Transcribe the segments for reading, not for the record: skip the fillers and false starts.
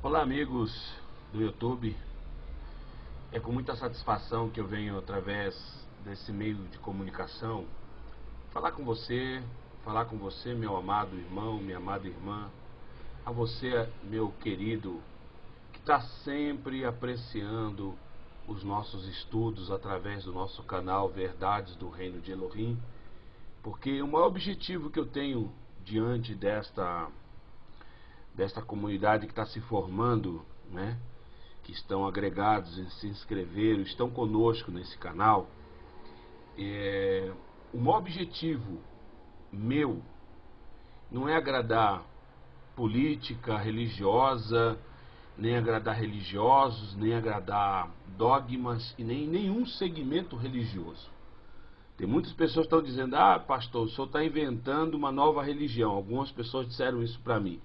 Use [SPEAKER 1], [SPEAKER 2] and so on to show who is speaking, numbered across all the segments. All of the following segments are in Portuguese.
[SPEAKER 1] Olá, amigos do YouTube. É com muita satisfação que eu venho, através desse meio de comunicação, falar com você, meu amado irmão, minha amada irmã, a você, meu querido, que está sempre apreciando os nossos estudos através do nosso canal Verdades do Reino de Elohim, porque o maior objetivo que eu tenho diante desta comunidade que está se formando, né, que estão agregados e se inscreveram, estão conosco nesse canal, o maior objetivo meu não é agradar política religiosa, nem agradar religiosos, nem agradar dogmas e nem nenhum segmento religioso. Tem muitas pessoas que estão dizendo: ah, pastor, o senhor está inventando uma nova religião. Algumas pessoas disseram isso para mim.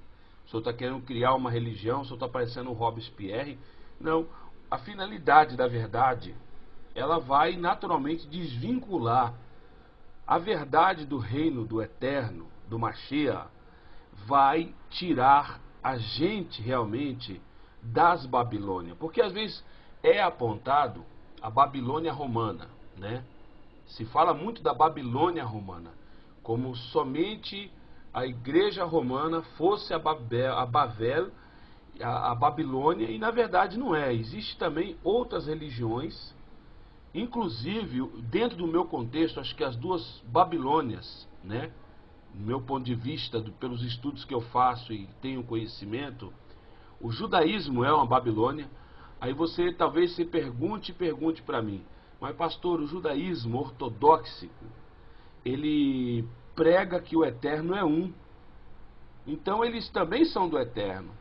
[SPEAKER 1] O senhor está querendo criar uma religião, o senhor está parecendo um Robespierre. Não, a finalidade da verdade, ela vai naturalmente desvincular a verdade do reino do eterno, do Mashiach, vai tirar a gente realmente das Babilônias. Porque às vezes é apontado a Babilônia romana, né? Se fala muito da Babilônia romana, como somente a igreja romana fosse a Babilônia, e na verdade não é. Existem também outras religiões, inclusive dentro do meu contexto, acho que as duas Babilônias, né, do meu ponto de vista, pelos estudos que eu faço e tenho conhecimento, o judaísmo é uma Babilônia. Aí você talvez se pergunte para mim: mas pastor, o judaísmo ortodoxo, ele prega que o eterno é um, então eles também são do eterno.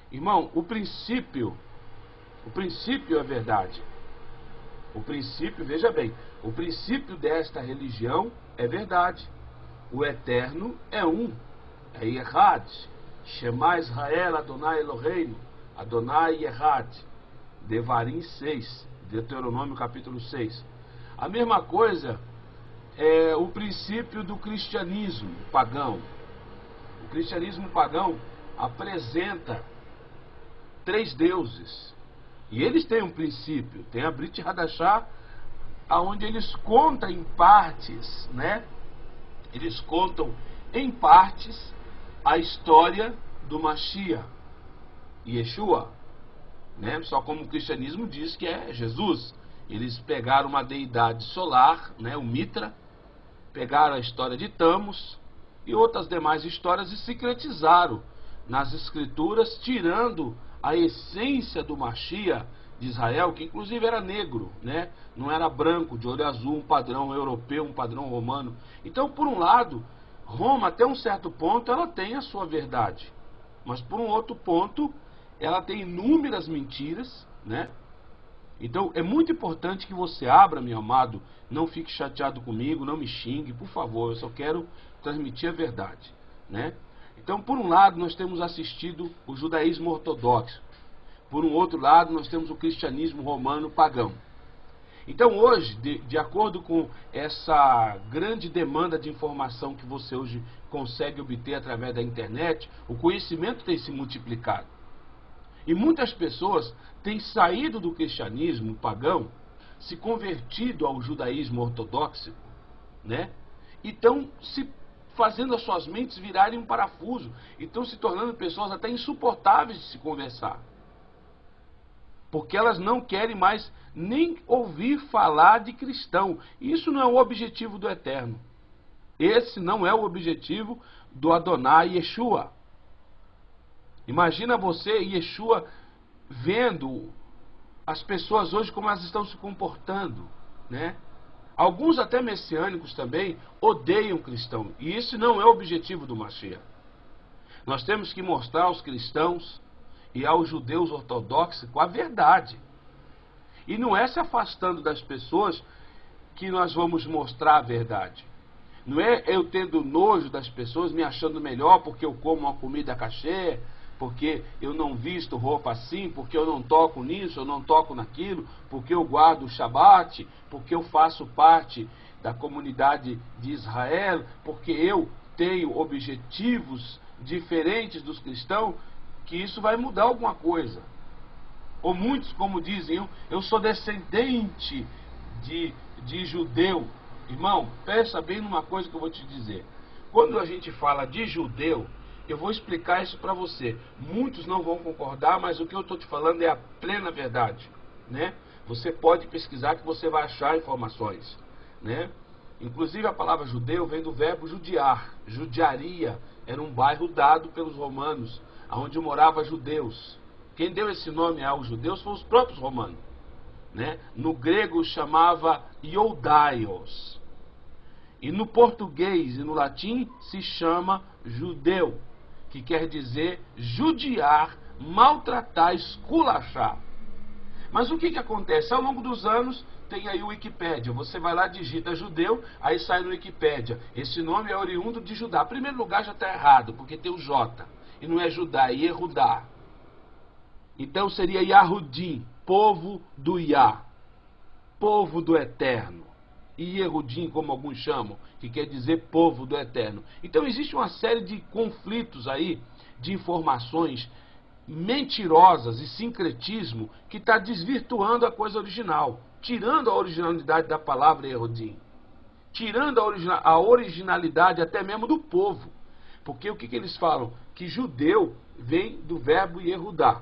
[SPEAKER 1] Irmão, o princípio é verdade. O princípio, veja bem, o princípio desta religião é verdade. O eterno é um, é Echad. Shema Israel Adonai Eloheinu, Adonai Echad. Devarim 6, Deuteronômio capítulo 6. A mesma coisa é o princípio do cristianismo pagão. O cristianismo pagão apresenta três deuses. E eles têm um princípio, tem a Brit Hadashah, onde eles contam em partes, né? Eles contam em partes a história do Mashiach, Yeshua, né? Só como o cristianismo diz que é Jesus. Eles pegaram uma deidade solar, né, o Mitra, pegaram a história de Tammuz e outras demais histórias e secretizaram nas escrituras, tirando a essência do Mashiach de Israel, que inclusive era negro, né? Não era branco, de olho azul, um padrão europeu, um padrão romano. Então, por um lado, Roma, até um certo ponto, ela tem a sua verdade, mas por um outro ponto, ela tem inúmeras mentiras, né? Então é muito importante que você abra, meu amado, não fique chateado comigo, não me xingue, por favor, eu só quero transmitir a verdade, né? Então, por um lado, nós temos assistido o judaísmo ortodoxo, por um outro lado, nós temos o cristianismo romano pagão. Então hoje, de acordo com essa grande demanda de informação que você hoje consegue obter através da internet, o conhecimento tem se multiplicado. E muitas pessoas têm saído do cristianismo pagão, se convertido ao judaísmo ortodoxo, né? E estão se fazendo as suas mentes virarem um parafuso, e estão se tornando pessoas até insuportáveis de se conversar. Porque elas não querem mais nem ouvir falar de cristão. Isso não é o objetivo do Eterno. Esse não é o objetivo do Adonai Yeshua. Imagina você, Yeshua, vendo as pessoas hoje como elas estão se comportando, né? Alguns até messiânicos também odeiam cristão. E esse não é o objetivo do Mashiach. Nós temos que mostrar aos cristãos e aos judeus ortodoxos a verdade. E não é se afastando das pessoas que nós vamos mostrar a verdade. Não é eu tendo nojo das pessoas, me achando melhor porque eu como uma comida cachê, porque eu não visto roupa assim, porque eu não toco nisso, eu não toco naquilo, porque eu guardo o Shabat, porque eu faço parte da comunidade de Israel, porque eu tenho objetivos diferentes dos cristãos. que isso vai mudar alguma coisa. Ou muitos, como dizem, eu sou descendente de judeu. Irmão, pensa bem numa coisa que eu vou te dizer. Quando a gente fala de judeu, eu vou explicar isso para você. Muitos não vão concordar, mas o que eu estou te falando é a plena verdade, né? Você pode pesquisar que você vai achar informações, né? Inclusive a palavra judeu vem do verbo judiar. Judiaria era um bairro dado pelos romanos, onde moravam judeus. Quem deu esse nome aos judeus foram os próprios romanos, né? No grego chamava Iudaios. E no português e no latim se chama judeu, que quer dizer judiar, maltratar, esculachar. Mas o que acontece? Ao longo dos anos tem aí o Wikipédia. Você vai lá, digita judeu, aí sai no Wikipédia. Esse nome é oriundo de Judá. Em primeiro lugar já está errado, porque tem o J. E não é Judá, é Yehudá. Então seria Yahudim, povo do Yah, povo do Eterno. E Yehudim, como alguns chamam, que quer dizer povo do Eterno. Então existe uma série de conflitos aí, de informações mentirosas e sincretismo que está desvirtuando a coisa original, tirando a originalidade da palavra Yehudim, tirando a originalidade até mesmo do povo. Porque o que eles falam? Que judeu vem do verbo Yehudá,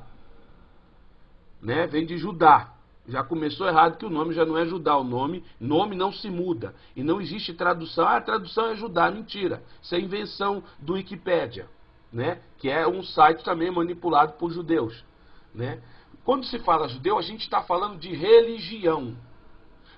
[SPEAKER 1] né? Vem de Judá. Já começou errado que o nome já não é Judá. O nome não se muda. E não existe tradução. Ah, a tradução é Judá. Mentira. Isso é invenção do Wikipédia, né? Que é um site também manipulado por judeus, né? Quando se fala judeu, a gente está falando de religião.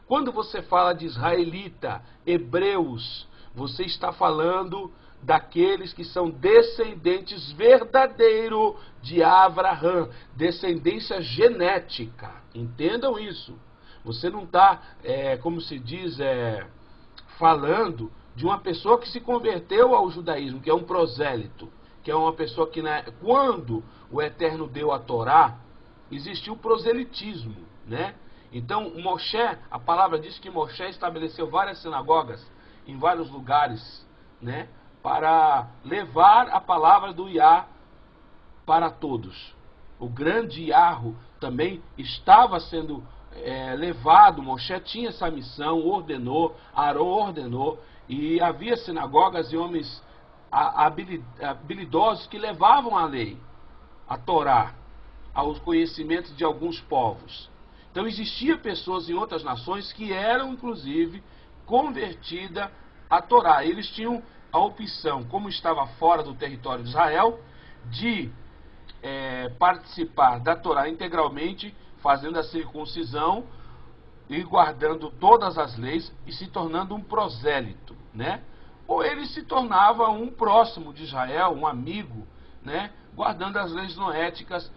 [SPEAKER 1] Quando você fala de israelita, hebreus, você está falando daqueles que são descendentes verdadeiros de Abraão, descendência genética. Entendam isso. Você não está, como se diz, falando de uma pessoa que se converteu ao judaísmo, que é um prosélito, que é uma pessoa que, quando o Eterno deu a Torá, existiu o proselitismo, né? Então, Moshe, a palavra diz que Moshe estabeleceu várias sinagogas em vários lugares, né? Para levar a palavra do Yah para todos. O grande Yahoo também estava sendo levado, Moshe tinha essa missão, ordenou, Arão ordenou, e havia sinagogas e homens habilidosos que levavam a lei, a Torá, aos conhecimentos de alguns povos. Então existiam pessoas em outras nações que eram, inclusive, convertidas à Torá. Eles tinham a opção, como estava fora do território de Israel, de participar da Torá integralmente, fazendo a circuncisão e guardando todas as leis e se tornando um prosélito, né? Ou ele se tornava um próximo de Israel, um amigo, né? Guardando as leis noéticas,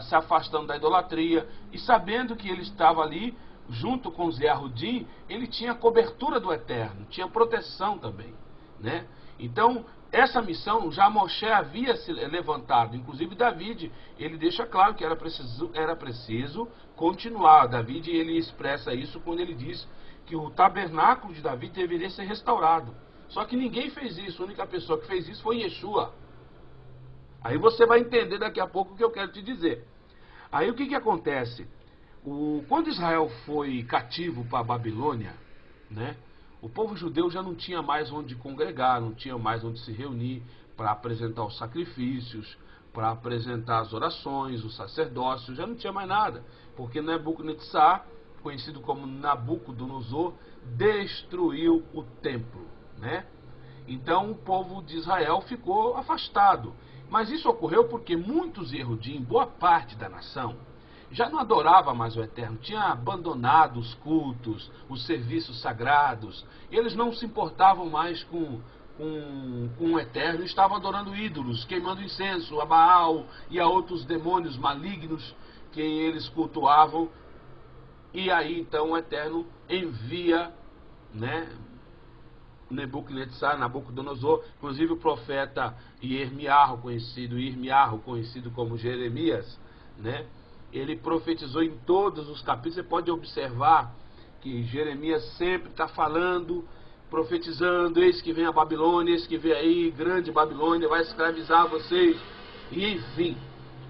[SPEAKER 1] se afastando da idolatria e sabendo que ele estava ali junto com os Yehudim, ele tinha cobertura do Eterno, tinha proteção também, né? Então, essa missão já Moshe havia se levantado. Inclusive David, ele deixa claro que era preciso continuar. David, ele expressa isso quando ele diz que o tabernáculo de David deveria ser restaurado. Só que ninguém fez isso. A única pessoa que fez isso foi Yeshua. Aí você vai entender daqui a pouco o que eu quero te dizer. Aí o que acontece? Quando Israel foi cativo para a Babilônia, né? O povo judeu já não tinha mais onde congregar, não tinha mais onde se reunir para apresentar os sacrifícios, para apresentar as orações, o sacerdócio, já não tinha mais nada, porque Nebucodonosor, conhecido como Nabucodonosor, destruiu o templo, né? Então o povo de Israel ficou afastado. Mas isso ocorreu porque muitos Yehudim, boa parte da nação, já não adorava mais o Eterno, tinha abandonado os cultos, os serviços sagrados. Eles não se importavam mais com o Eterno, estavam adorando ídolos, queimando incenso a Baal e a outros demônios malignos que eles cultuavam. E aí então o Eterno envia, né, Nabucodonosor, inclusive o profeta Irmiarro, conhecido como Jeremias, né? Ele profetizou em todos os capítulos. Você pode observar que Jeremias sempre está falando, profetizando: eis que vem a Babilônia, eis que vem aí, grande Babilônia, vai escravizar vocês. E enfim,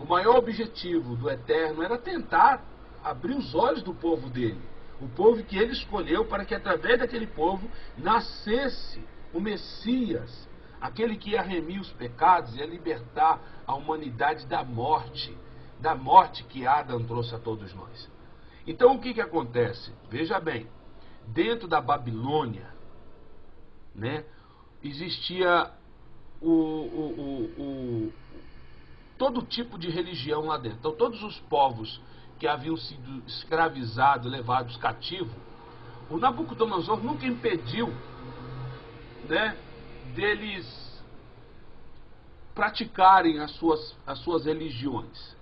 [SPEAKER 1] O maior objetivo do Eterno era tentar abrir os olhos do povo dele. O povo que ele escolheu para que através daquele povo nascesse o Messias. Aquele que ia remir os pecados, ia libertar a humanidade da morte que Adão trouxe a todos nós. Então o que acontece? Veja bem, dentro da Babilônia, né, existia todo tipo de religião lá dentro. Então todos os povos que haviam sido escravizados, levados cativos, o Nabucodonosor nunca impediu, né, deles praticarem as suas religiões.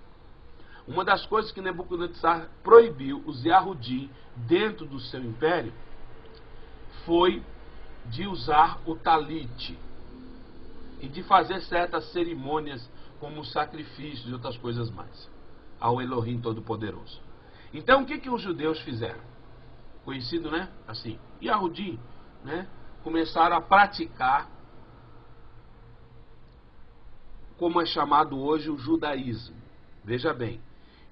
[SPEAKER 1] Uma das coisas que Nabucodonosor proibiu os Yahudim dentro do seu império foi de usar o talite e de fazer certas cerimônias como sacrifícios e outras coisas mais ao Elohim Todo-Poderoso. Então o que os judeus fizeram? Conhecido, né? Assim, Yahudim, né? Começaram a praticar como é chamado hoje o judaísmo. Veja bem,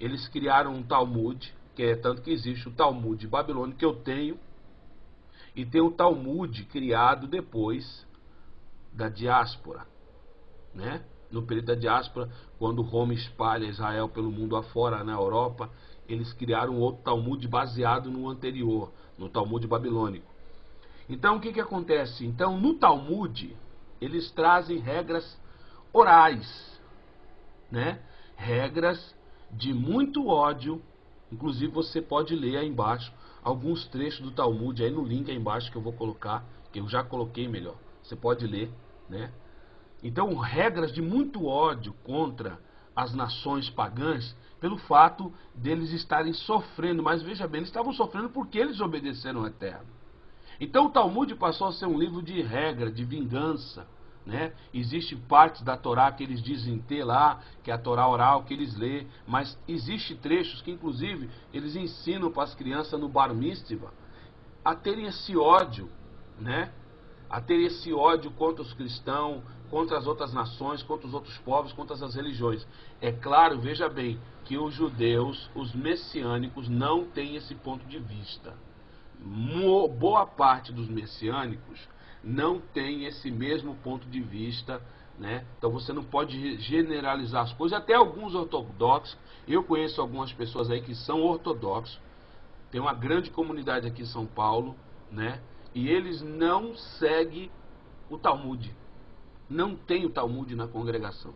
[SPEAKER 1] eles criaram um Talmud, que é tanto que existe o Talmud babilônico que eu tenho, e tem o Talmud criado depois da diáspora, né? No período da diáspora, quando Roma espalha Israel pelo mundo afora, na Europa, eles criaram outro Talmud baseado no anterior, no Talmud babilônico. Então o que acontece? Então no Talmud eles trazem regras orais, né? Regras de muito ódio. Inclusive você pode ler aí embaixo alguns trechos do Talmud aí no link aí embaixo que eu vou colocar, que eu já coloquei melhor. Você pode ler, né? Então regras de muito ódio contra as nações pagãs pelo fato deles estarem sofrendo. Mas veja bem, eles estavam sofrendo porque eles obedeceram ao Eterno. Então o Talmud passou a ser um livro de regra, de vingança, né? Existe partes da Torá que eles dizem ter lá, que é a Torá oral que eles lê, mas existe trechos que inclusive eles ensinam para as crianças no Bar Mitzvah a terem esse ódio, né? A terem esse ódio contra os cristãos, contra as outras nações, contra os outros povos, contra as religiões. É claro, veja bem, que os judeus, os messiânicos, não têm esse ponto de vista. Boa parte dos messiânicos não tem esse mesmo ponto de vista, né? Então você não pode generalizar as coisas. Até alguns ortodoxos, eu conheço algumas pessoas aí que são ortodoxos, tem uma grande comunidade aqui em São Paulo, né? E eles não seguem o Talmud, não tem o Talmud na congregação,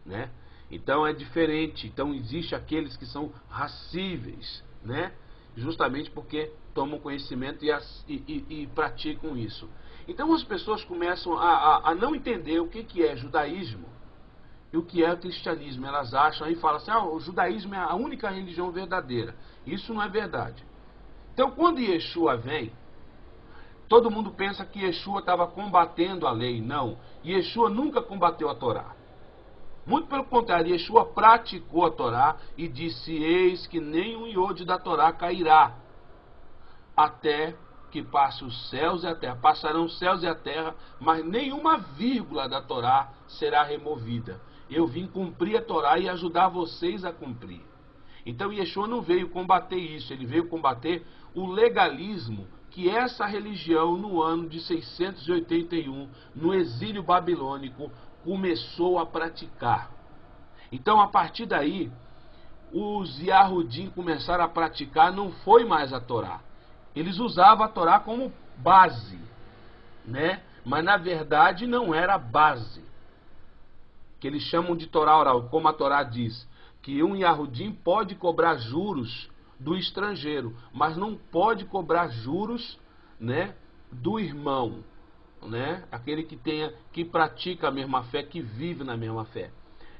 [SPEAKER 1] né? Então é diferente. Então existe aqueles que são racíveis, né? Justamente porque tomam conhecimento e praticam isso. Então as pessoas começam a não entender o que é judaísmo e o que é o cristianismo. Elas acham e falam assim, o judaísmo é a única religião verdadeira. Isso não é verdade. Então quando Yeshua vem, todo mundo pensa que Yeshua estava combatendo a lei. Não, Yeshua nunca combateu a Torá. Muito pelo contrário, Yeshua praticou a Torá e disse, eis que nenhum iode da Torá cairá, até que passe os céus e a terra. Passarão os céus e a terra, mas nenhuma vírgula da Torá será removida. Eu vim cumprir a Torá e ajudar vocês a cumprir. Então Yeshua não veio combater isso, ele veio combater o legalismo que essa religião no ano de 681, no exílio babilônico, começou a praticar. Então a partir daí, os Yahudim começaram a praticar, não foi mais a Torá. Eles usavam a Torá como base, né? Mas na verdade não era a base. Que eles chamam de Torá oral, como a Torá diz, que um Yahudim pode cobrar juros do estrangeiro, mas não pode cobrar juros, né, do irmão, né? Aquele que pratica a mesma fé, que vive na mesma fé.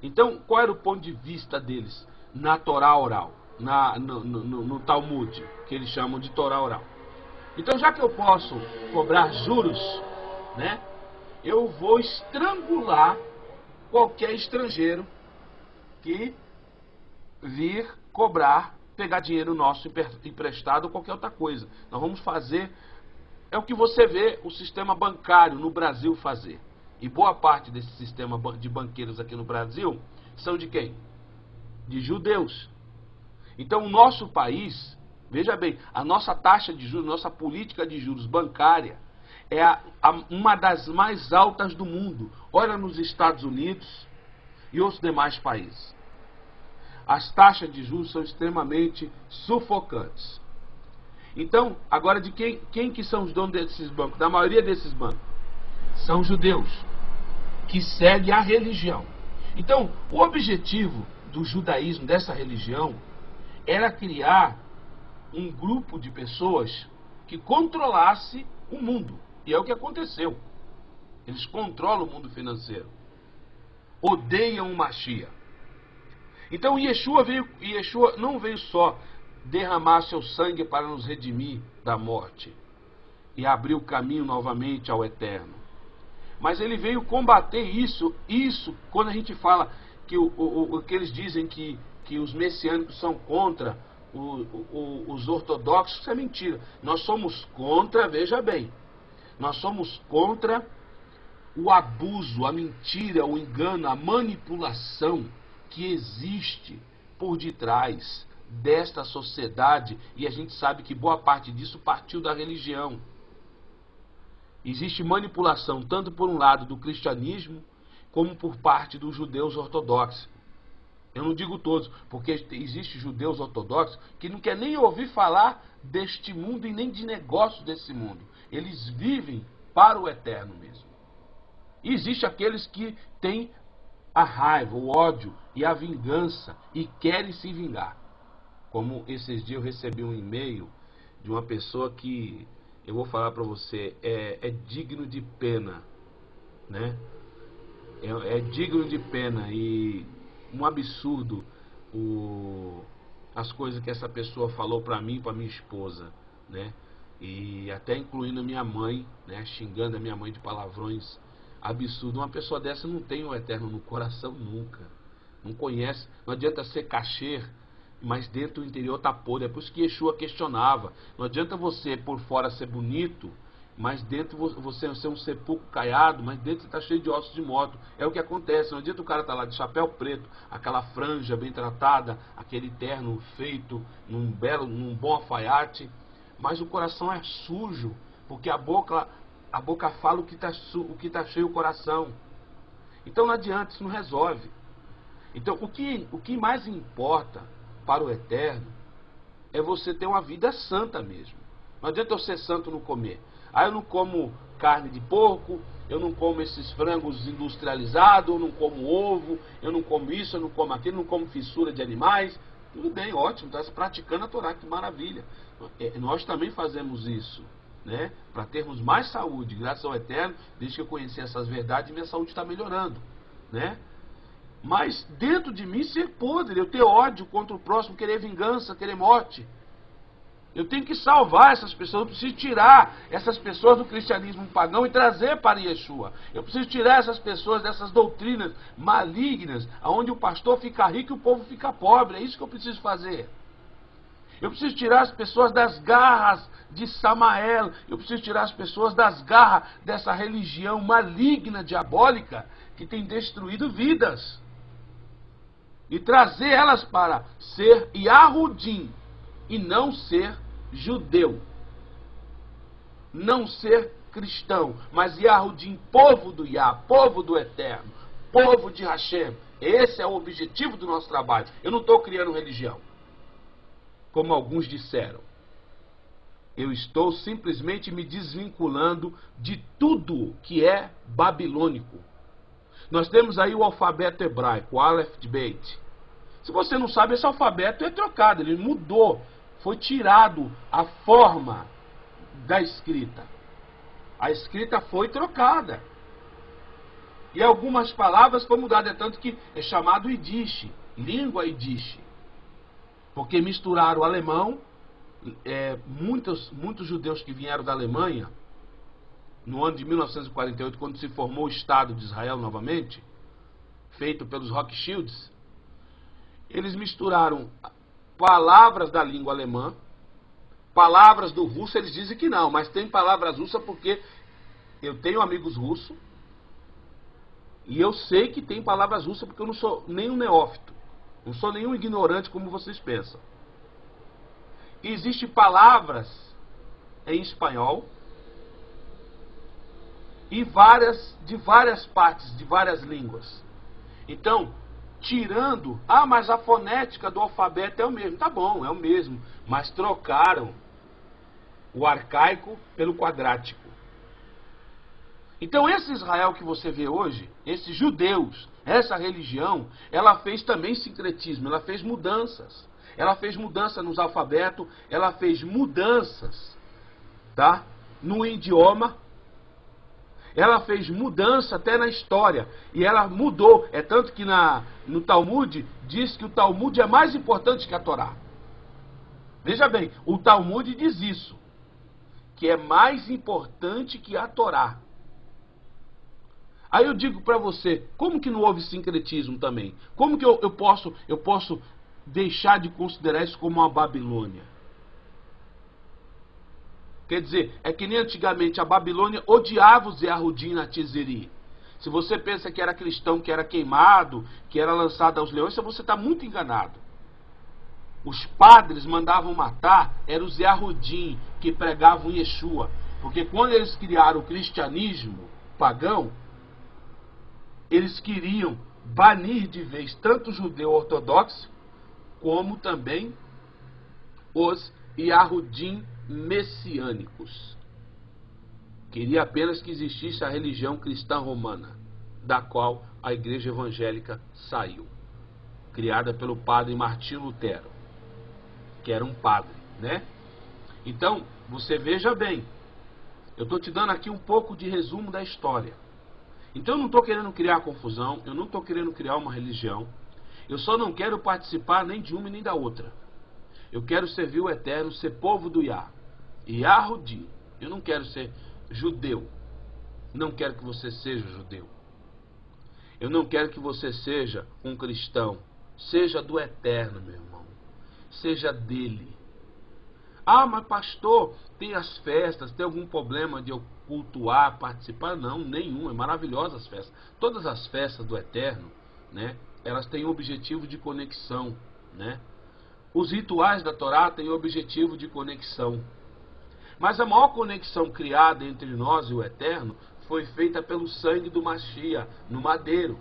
[SPEAKER 1] Então, qual era o ponto de vista deles na Torá oral, no Talmud, que eles chamam de Torá oral? Então, já que eu posso cobrar juros, né, eu vou estrangular qualquer estrangeiro que vir cobrar, pegar dinheiro nosso emprestado ou qualquer outra coisa. Nós vamos fazer, é o que você vê o sistema bancário no Brasil fazer. E boa parte desse sistema de banqueiros aqui no Brasil são de quem? De judeus. Então o nosso país, veja bem, a nossa taxa de juros, nossa política de juros bancária é uma das mais altas do mundo. Olha nos Estados Unidos e os demais países. As taxas de juros são extremamente sufocantes. Então, agora de quem que são os donos desses bancos? Da maioria desses bancos são judeus, que seguem a religião. Então, o objetivo do judaísmo, dessa religião, era criar um grupo de pessoas que controlasse o mundo. E é o que aconteceu. Eles controlam o mundo financeiro. Odeiam o Mashiach. Então Yeshua não veio só derramar seu sangue para nos redimir da morte e abrir o caminho novamente ao eterno. Mas ele veio combater isso quando a gente fala que que eles dizem que os messiânicos são contra os ortodoxos, isso é mentira. Nós somos contra, veja bem, nós somos contra o abuso, a mentira, o engano, a manipulação que existe por detrás desta sociedade, e a gente sabe que boa parte disso partiu da religião. Existe manipulação tanto por um lado do cristianismo como por parte dos judeus ortodoxos. Eu não digo todos, porque existem judeus ortodoxos que não querem nem ouvir falar deste mundo e nem de negócios desse mundo. Eles vivem para o eterno mesmo. E existe aqueles que têm a raiva, o ódio e a vingança e querem se vingar. Como esses dias eu recebi um e-mail de uma pessoa que, eu vou falar para você, é digno de pena, né? É digno de pena e um absurdo as coisas que essa pessoa falou para mim e para minha esposa, né? E até incluindo a minha mãe, né? Xingando a minha mãe de palavrões absurdos. Uma pessoa dessa não tem o eterno no coração nunca. Não conhece. Não adianta ser cachê, mas dentro do interior está podre. É por isso que Yeshua questionava. Não adianta você por fora ser bonito, mas dentro você ser um sepulcro caiado, mas dentro está cheio de ossos de morto. É o que acontece. Não adianta o cara estar lá de chapéu preto, aquela franja bem tratada, aquele terno feito num bom alfaiate, mas o coração é sujo, porque a boca fala o que está cheio o coração. Então não adianta, isso não resolve. Então o que mais importa para o eterno é você ter uma vida santa mesmo. Não adianta eu ser santo no comer. Eu não como carne de porco, eu não como esses frangos industrializados, eu não como ovo, eu não como isso, eu não como aquilo, eu não como fissura de animais. Tudo bem, ótimo, está praticando a Torá, que maravilha. Nós também fazemos isso, né? Para termos mais saúde, graças ao eterno, desde que eu conheci essas verdades, minha saúde está melhorando, né? Mas dentro de mim ser podre, eu ter ódio contra o próximo, querer vingança, querer morte. Eu tenho que salvar essas pessoas, eu preciso tirar essas pessoas do cristianismo pagão e trazer para Yeshua. Eu preciso tirar essas pessoas dessas doutrinas malignas, onde o pastor fica rico e o povo fica pobre. É isso que eu preciso fazer. Eu preciso tirar as pessoas das garras de Samael. Eu preciso tirar as pessoas das garras dessa religião maligna, diabólica, que tem destruído vidas. E trazer elas para ser Yahudim e não ser judeu. Não ser cristão, mas Yahudim, povo do Yah, povo do Eterno, povo de Hashem. Esse é o objetivo do nosso trabalho. Eu não estou criando religião, como alguns disseram. Eu estou simplesmente me desvinculando de tudo que é babilônico. Nós temos aí o alfabeto hebraico, o Aleph Bet. Se você não sabe, esse alfabeto é trocado, ele mudou. Foi tirado a forma da escrita. A escrita foi trocada. E algumas palavras foram mudadas, é tanto que é chamado Yiddish, língua Yiddish. Porque misturaram o alemão, muitos judeus que vieram da Alemanha, no ano de 1948, quando se formou o Estado de Israel novamente, feito pelos Rothschilds, eles misturaram palavras da língua alemã, palavras do russo. Eles dizem que não, mas tem palavras russas porque eu tenho amigos russos E eu sei que tem palavras russas porque eu não sou nenhum neófito. Não sou nenhum ignorante como vocês pensam. Existem palavras em espanhol e de várias partes, de várias línguas. Então, tirando... Ah, mas a fonética do alfabeto é o mesmo. Tá bom, é o mesmo. Mas trocaram o arcaico pelo quadrático. Então, esse Israel que você vê hoje, esses judeus, essa religião, ela fez também sincretismo, ela fez mudanças. Ela fez mudança nos alfabetos, ela fez mudanças, tá? No idioma, ela fez mudança até na história. E ela mudou. É tanto que no Talmud diz que o Talmud é mais importante que a Torá. Veja bem, o Talmud diz isso, que é mais importante que a Torá. Aí eu digo para você, como que não houve sincretismo também? Como que eu posso deixar de considerar isso como uma Babilônia? Quer dizer, é que nem antigamente a Babilônia odiava os Yehudim na Tizeri. Se você pensa que era cristão, que era queimado, que era lançado aos leões, você está muito enganado. Os padres mandavam matar, eram os Yehudim que pregavam Yeshua. Porque quando eles criaram o cristianismo pagão, eles queriam banir de vez tanto o judeu ortodoxo, como também os Yehudim messiânicos. Queria apenas que existisse a religião cristã romana, da qual a igreja evangélica saiu, criada pelo padre Martinho Lutero, que era um padre, né? Então, você veja bem, eu estou te dando aqui um pouco de resumo da história. Então eu não estou querendo criar confusão, eu não estou querendo criar uma religião, eu só não quero participar nem de uma nem da outra. Eu quero servir o Eterno, ser povo do Yah. Yahudi. Eu não quero ser judeu. Não quero que você seja judeu. Eu não quero que você seja um cristão. Seja do Eterno, meu irmão. Seja dele. Ah, mas pastor, tem as festas, tem algum problema de eu cultuar, participar? Não, nenhum. É maravilhosa as festas. Todas as festas do Eterno, né, elas têm o objetivo de conexão, né? Os rituais da Torá têm o objetivo de conexão. Mas a maior conexão criada entre nós e o Eterno foi feita pelo sangue do Mashiach, no madeiro.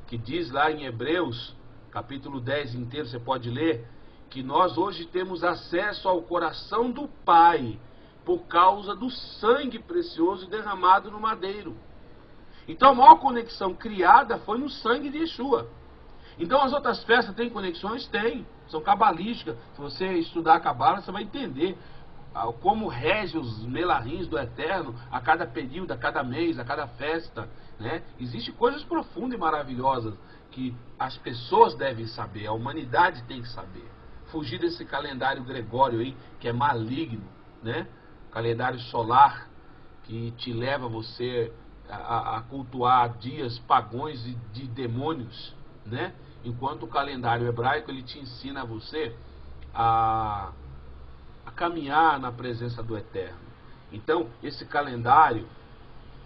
[SPEAKER 1] Que diz lá em Hebreus, capítulo 10 inteiro, você pode ler, que nós hoje temos acesso ao coração do Pai, por causa do sangue precioso derramado no madeiro. Então a maior conexão criada foi no sangue de Yeshua. Então as outras festas têm conexões? Tem. São cabalísticas. Se você estudar a Cabala, você vai entender como rege os melarins do Eterno a cada período, a cada mês, a cada festa, né? Existem coisas profundas e maravilhosas que as pessoas devem saber, a humanidade tem que saber. Fugir desse calendário gregório aí, que é maligno, né? Calendário solar, que te leva você a cultuar dias pagões e de demônios, né? Enquanto o calendário hebraico ele te ensina a você a caminhar na presença do Eterno. Então, esse calendário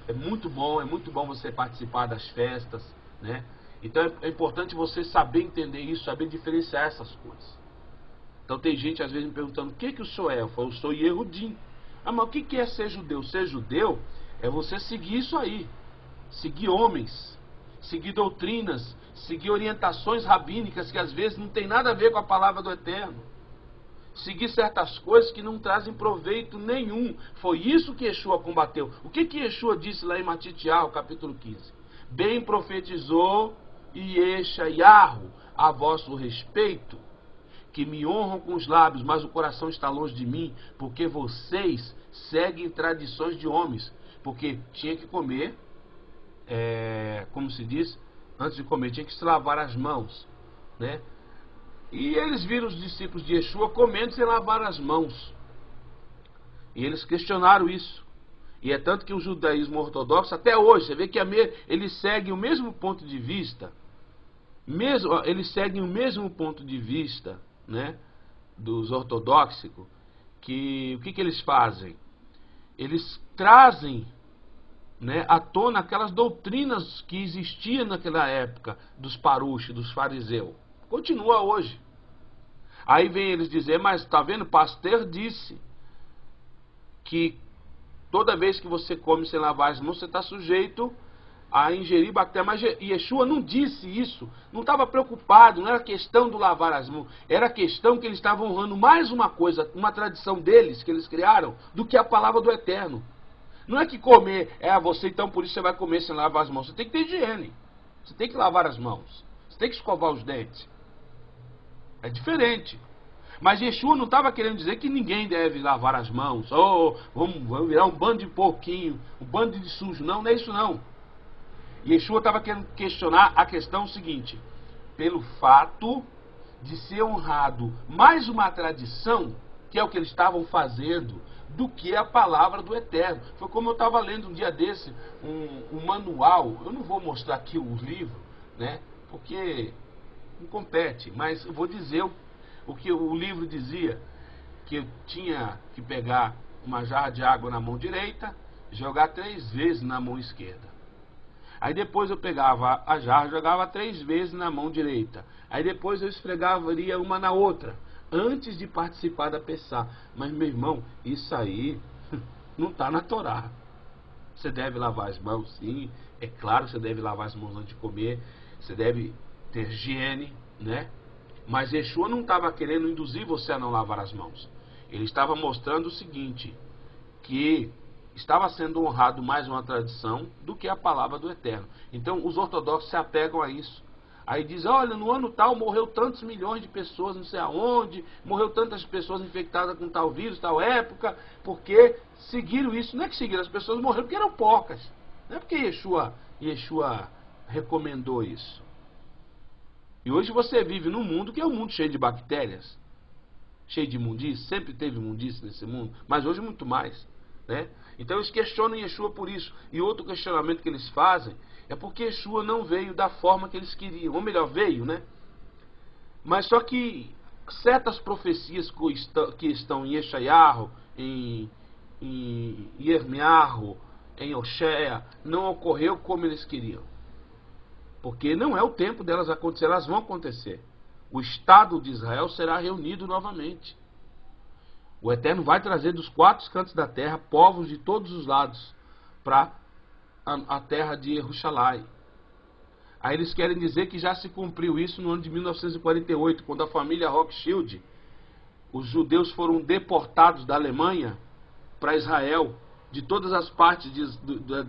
[SPEAKER 1] é muito bom você participar das festas, né? Então é importante você saber entender isso, saber diferenciar essas coisas. Então tem gente às vezes me perguntando, o que o senhor é? Eu falo, eu sou Yehudim. Ah, mas o que é ser judeu? Ser judeu é você seguir isso aí, seguir homens, seguir doutrinas, seguir orientações rabínicas que às vezes não tem nada a ver com a palavra do Eterno. Seguir certas coisas que não trazem proveito nenhum. Foi isso que Yeshua combateu. O que Yeshua disse lá em Matitiahu, capítulo 15? Bem profetizou Yeshayahu a vosso respeito, que me honram com os lábios, mas o coração está longe de mim, porque vocês seguem tradições de homens. Porque tinha que comer, como se diz, antes de comer, tinha que se lavar as mãos, né? E eles viram os discípulos de Yeshua comendo sem lavar as mãos. E eles questionaram isso. E é tanto que o judaísmo ortodoxo, até hoje, você vê que eles seguem o mesmo ponto de vista, eles seguem o mesmo ponto de vista, né, dos ortodoxos, que o que eles fazem? Eles trazem né, à tona aquelas doutrinas que existiam naquela época dos parush, dos fariseus. Continua hoje. Aí vem eles dizer, mas está vendo, Pasteur disse que toda vez que você come sem lavar as mãos, você está sujeito a ingerir bactérias. Mas Yeshua não disse isso, não estava preocupado, não era questão do lavar as mãos, era questão que eles estavam honrando mais uma coisa, uma tradição deles, que eles criaram, do que a palavra do Eterno. Não é que comer, você então por isso você vai comer sem lavar as mãos. Você tem que ter higiene, você tem que lavar as mãos, você tem que escovar os dentes. É diferente. Mas Yeshua não estava querendo dizer que ninguém deve lavar as mãos. Vamos virar um bando de porquinho, um bando de sujo. Não, não é isso não. Yeshua estava querendo questionar a questão seguinte. Pelo fato de ser honrado mais uma tradição, que é o que eles estavam fazendo, do que a palavra do Eterno. Foi como eu estava lendo um dia desse, um manual. Eu não vou mostrar aqui o livro, né? Porque não compete, mas eu vou dizer o que o livro dizia, que eu tinha que pegar uma jarra de água na mão direita, jogar 3 vezes na mão esquerda. Aí depois eu pegava a jarra, jogava 3 vezes na mão direita. Aí depois eu esfregaria uma na outra, antes de participar da Pessá. Mas meu irmão, isso aí não está na Torá. Você deve lavar as mãos, sim. É claro que você deve lavar as mãos antes de comer. Você deve ter higiene, né? Mas Yeshua não estava querendo induzir você a não lavar as mãos. Ele estava mostrando o seguinte, que estava sendo honrado mais uma tradição do que a palavra do Eterno. Então os ortodoxos se apegam a isso. Aí dizem, olha, no ano tal morreu tantos milhões de pessoas, não sei aonde, morreu tantas pessoas infectadas com tal vírus, tal época, porque seguiram isso. Não é que seguiram, as pessoas morreram porque eram porcas. Não é porque Yeshua recomendou isso. E hoje você vive num mundo que é um mundo cheio de bactérias, cheio de imundície, sempre teve imundície nesse mundo, mas hoje muito mais, né? Então eles questionam Yeshua por isso. E outro questionamento que eles fazem é porque Yeshua não veio da forma que eles queriam, ou melhor, veio, né? Mas só que certas profecias que estão em Yeshayahu, em Yirmiyahu, em Oséias, não ocorreu como eles queriam. Porque não é o tempo delas acontecer, elas vão acontecer. O Estado de Israel será reunido novamente. O Eterno vai trazer dos 4 cantos da terra povos de todos os lados para a terra de Jerusalém. Aí eles querem dizer que já se cumpriu isso no ano de 1948, quando a família Rothschild, os judeus foram deportados da Alemanha para Israel. De todas as partes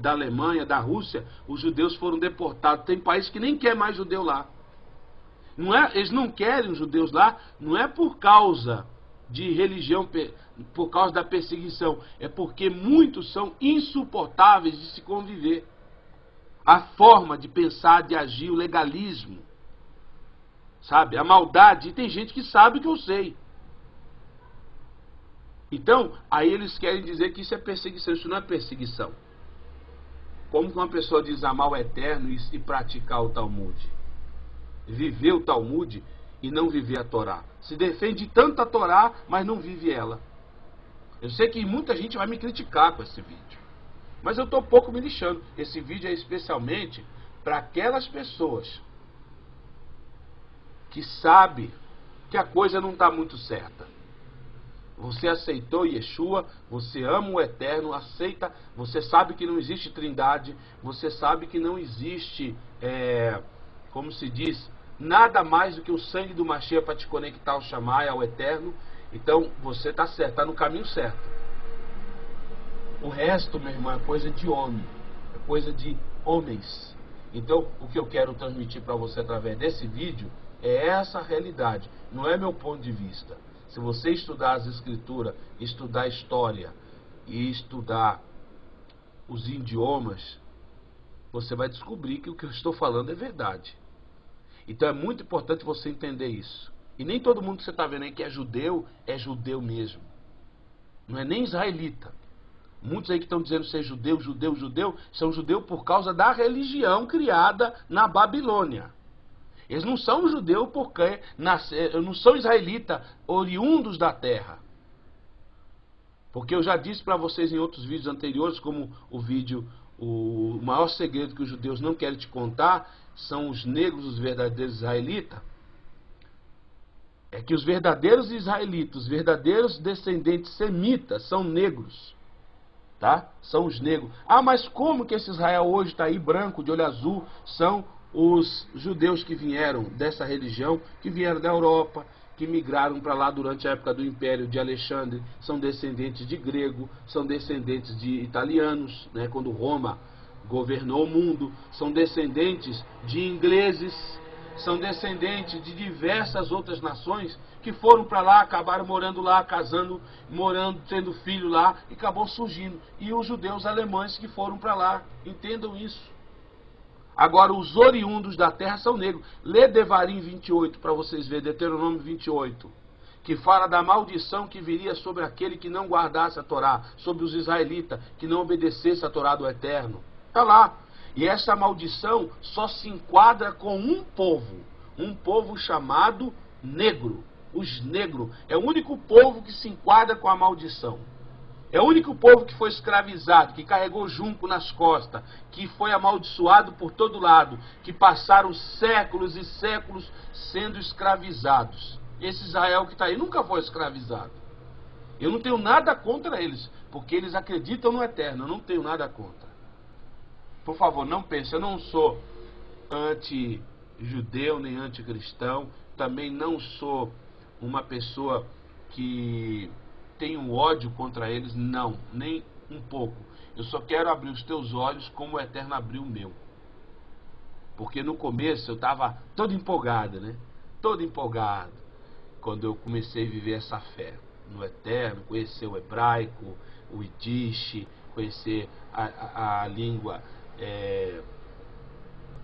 [SPEAKER 1] da Alemanha, da Rússia, os judeus foram deportados. Tem país que nem quer mais judeu lá. Eles não querem os judeus lá, não é por causa de religião, por causa da perseguição. É porque muitos são insuportáveis de se conviver. A forma de pensar, de agir, o legalismo, sabe? A maldade. E tem gente que sabe que eu sei. Então, aí eles querem dizer que isso é perseguição. Isso não é perseguição. Como que uma pessoa diz amar o Eterno e praticar o Talmud? Viver o Talmud e não viver a Torá. Se defende tanto a Torá, mas não vive ela. Eu sei que muita gente vai me criticar com esse vídeo, mas eu estou pouco me lixando. Esse vídeo é especialmente para aquelas pessoas que sabem que a coisa não está muito certa. Você aceitou Yeshua, você ama o Eterno, aceita, você sabe que não existe trindade, você sabe que não existe, como se diz, nada mais do que o sangue do Mashiach para te conectar ao Shammai, ao Eterno. Então você está certo, está no caminho certo. O resto, meu irmão, é coisa de homem, é coisa de homens. Então o que eu quero transmitir para você através desse vídeo é essa realidade, não é meu ponto de vista. Se você estudar as escrituras, estudar a história e estudar os idiomas, você vai descobrir que o que eu estou falando é verdade. Então é muito importante você entender isso. E nem todo mundo que você está vendo aí que é judeu mesmo. Não é nem israelita. Muitos aí que estão dizendo ser judeu, são judeu por causa da religião criada na Babilônia. Eles não são judeus porque não são israelitas oriundos da terra. Porque eu já disse para vocês em outros vídeos anteriores, como o vídeo o maior segredo que os judeus não querem te contar são os negros, os verdadeiros israelitas, é que os verdadeiros israelitas, os verdadeiros descendentes semitas são negros, tá? São os negros. Ah, mas como que esse Israel hoje está aí branco, de olho azul? São os judeus que vieram dessa religião, que vieram da Europa, que migraram para lá durante a época do Império de Alexandre, são descendentes de grego, são descendentes de italianos, né, quando Roma governou o mundo, são descendentes de ingleses, são descendentes de diversas outras nações que foram para lá, acabaram morando lá, casando, morando, tendo filho lá, e acabou surgindo. E os judeus alemães que foram para lá, entendam isso. Agora, os oriundos da terra são negros. Lê Devarim 28 para vocês verem, Deuteronômio 28, que fala da maldição que viria sobre aquele que não guardasse a Torá, sobre os israelitas, que não obedecesse a Torá do Eterno. Está lá. E essa maldição só se enquadra com um povo chamado negro. Os negros. É o único povo que se enquadra com a maldição. É o único povo que foi escravizado, que carregou junco nas costas, que foi amaldiçoado por todo lado, que passaram séculos e séculos sendo escravizados. Esse Israel que está aí nunca foi escravizado. Eu não tenho nada contra eles, porque eles acreditam no Eterno, eu não tenho nada contra. Por favor, não pense, eu não sou anti-judeu nem anticristão, também não sou uma pessoa que tenho ódio contra eles, não, nem um pouco. Eu só quero abrir os teus olhos como o Eterno abriu o meu. Porque no começo eu estava todo empolgado, né? Todo empolgado. Quando eu comecei a viver essa fé no Eterno, conhecer o hebraico, o Yiddish, conhecer a língua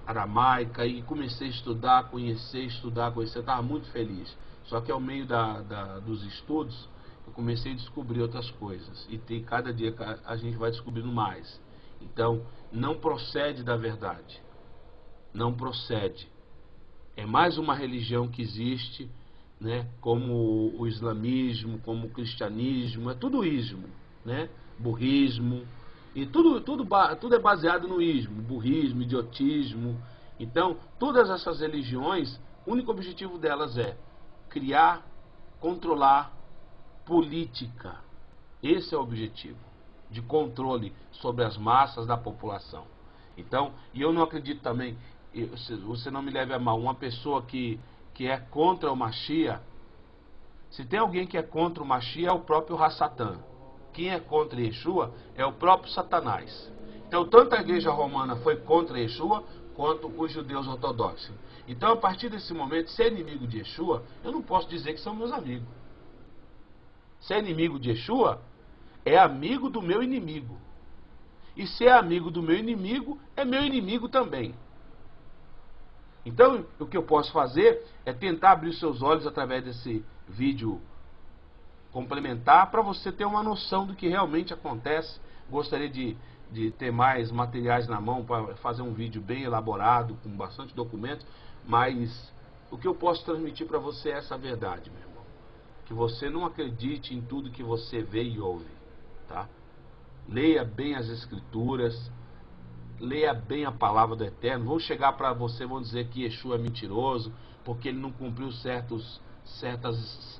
[SPEAKER 1] aramaica, e comecei a estudar, conhecer, eu estava muito feliz. Só que ao meio dos estudos, eu comecei a descobrir outras coisas. E cada dia a gente vai descobrindo mais. Então, não procede da verdade. Não procede. É mais uma religião que existe, né? Como o islamismo, como o cristianismo, é tudo ismo, né? Burrismo. E tudo é baseado no ismo, burrismo, idiotismo. Então, todas essas religiões, o único objetivo delas é criar, controlar, política. Esse é o objetivo, de controle sobre as massas da população. Então, e eu não acredito também, você não me leve a mal, uma pessoa que é contra o Mashiach, se tem alguém que é contra o Mashiach, é o próprio Hassatan. Quem é contra Yeshua é o próprio Satanás. Então, tanto a igreja romana foi contra Yeshua, quanto os judeus ortodoxos. Então, a partir desse momento, ser inimigo de Yeshua, eu não posso dizer que são meus amigos. Ser inimigo de Yeshua é amigo do meu inimigo. E ser amigo do meu inimigo é meu inimigo também. Então, o que eu posso fazer é tentar abrir seus olhos através desse vídeo complementar para você ter uma noção do que realmente acontece. Gostaria de ter mais materiais na mão para fazer um vídeo bem elaborado, com bastante documentos, mas o que eu posso transmitir para você é essa verdade, meu irmão. Que você não acredite em tudo que você vê e ouve, tá? Leia bem as escrituras, leia bem a palavra do Eterno. Vão chegar para você, vão dizer que Yeshua é mentiroso, porque ele não cumpriu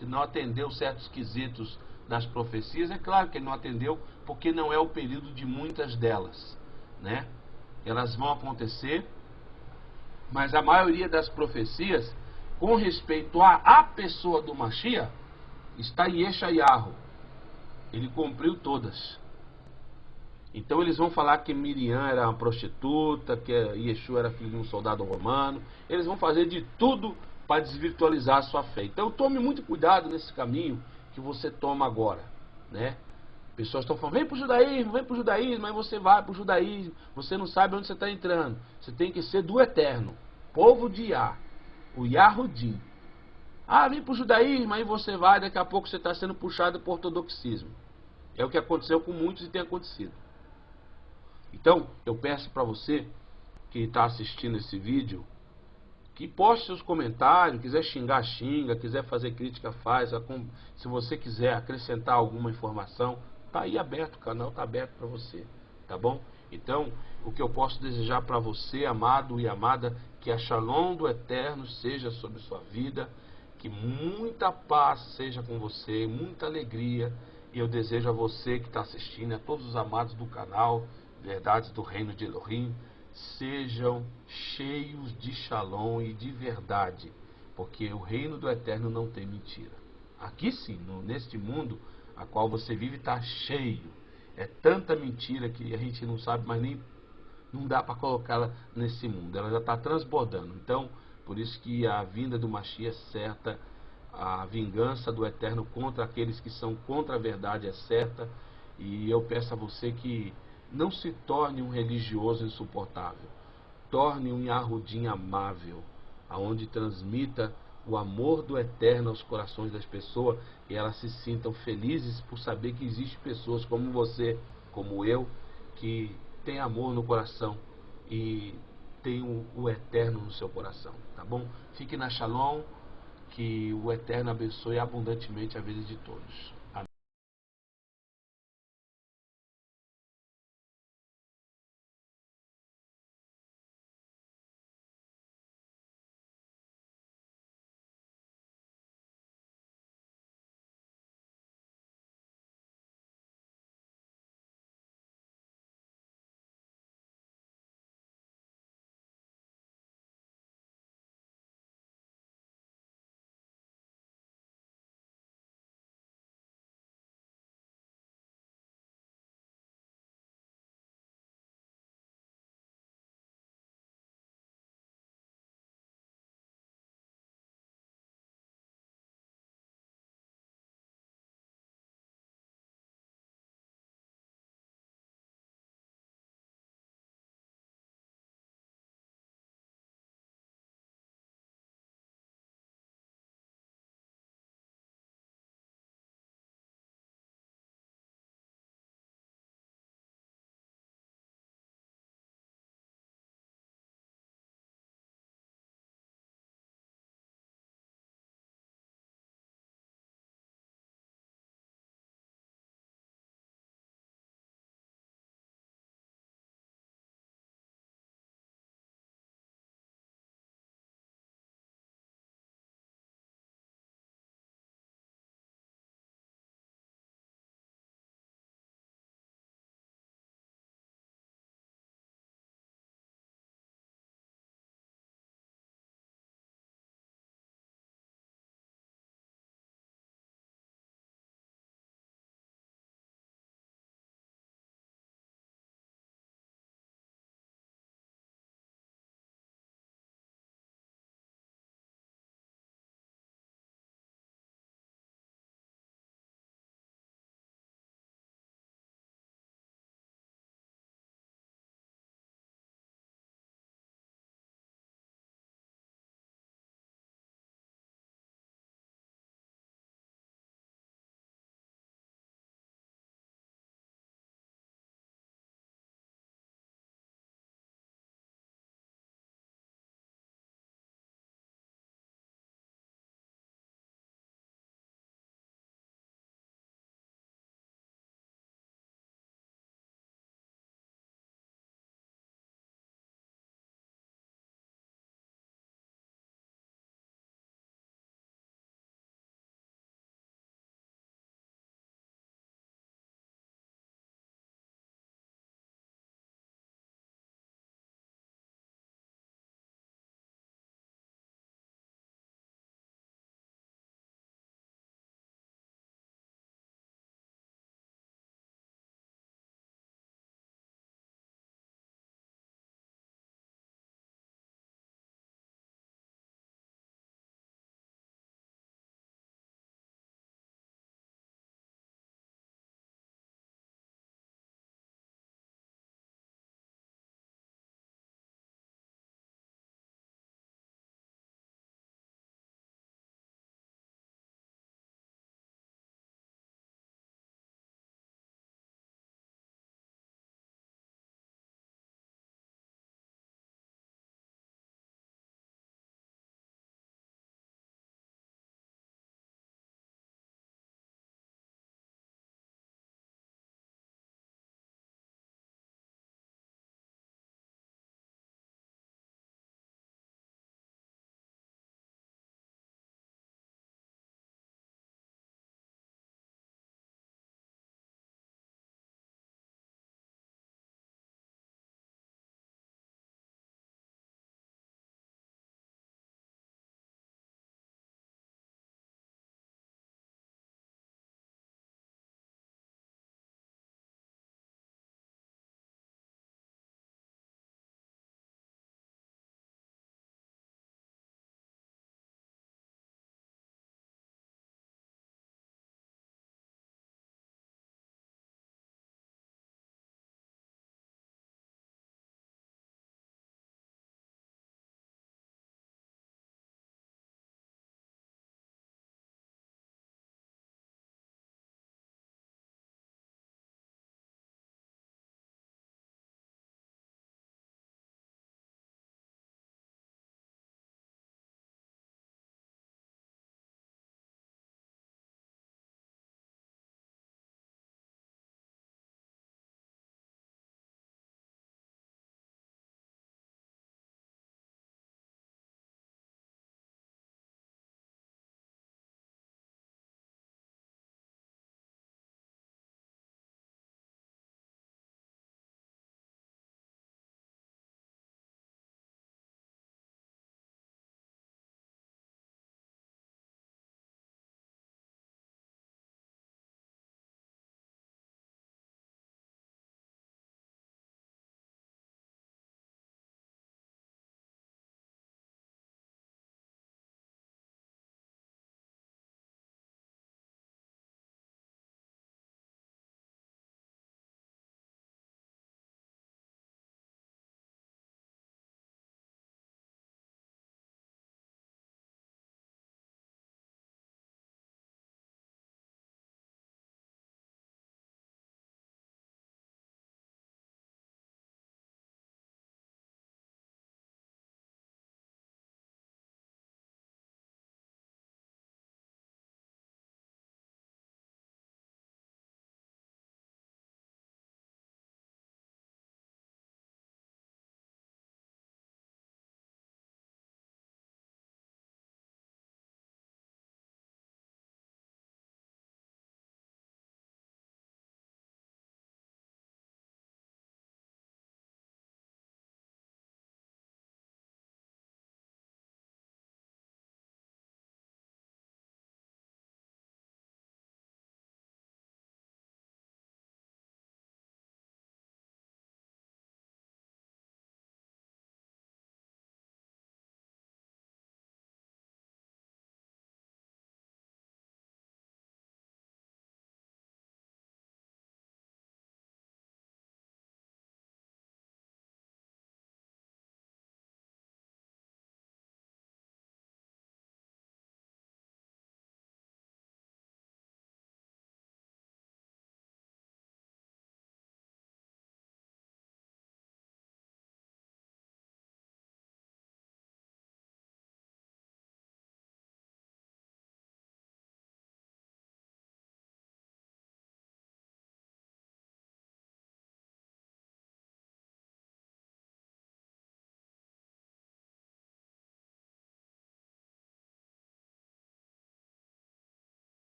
[SPEAKER 1] não atendeu certos quesitos das profecias. É claro que ele não atendeu, porque não é o período de muitas delas, né? Elas vão acontecer, mas a maioria das profecias, com respeito à pessoa do Mashiach, está em Yeshayahu. Ele cumpriu todas. Então eles vão falar que Miriam era uma prostituta, que Yeshua era filho de um soldado romano. Eles vão fazer de tudo para desvirtualizar a sua fé. Então tome muito cuidado nesse caminho que você toma agora, né? Pessoas estão falando, vem para o judaísmo, aí você vai para o judaísmo, você não sabe onde você está entrando. Você tem que ser do Eterno, povo de Yah, o Yahudim. Ah, vem para o judaísmo, aí você vai, daqui a pouco você está sendo puxado para o ortodoxismo. É o que aconteceu com muitos e tem acontecido. Então, eu peço para você que está assistindo esse vídeo, que poste seus comentários, quiser xingar, xinga, quiser fazer crítica, faz. Se você quiser acrescentar alguma informação, está aí aberto, o canal está aberto para você, tá bom? Então, o que eu posso desejar para você, amado e amada, que a Shalom do Eterno seja sobre sua vida, que muita paz seja com você, muita alegria. E eu desejo a você que está assistindo, a todos os amados do canal Verdades do Reino de Elohim, sejam cheios de Shalom e de verdade, porque o reino do Eterno não tem mentira. Aqui sim, neste mundo a qual você vive, está cheio. É tanta mentira que a gente não sabe, mas nem não dá para colocá-la nesse mundo. Ela já está transbordando. Então, por isso que a vinda do Mashiach é certa, a vingança do Eterno contra aqueles que são contra a verdade é certa. E eu peço a você que não se torne um religioso insuportável. Torne um Yahudim amável, aonde transmita o amor do Eterno aos corações das pessoas e elas se sintam felizes por saber que existem pessoas como você, como eu, que tem amor no coração e tem o Eterno no seu coração, tá bom? Fique na Shalom, que o Eterno abençoe abundantemente a vida de todos.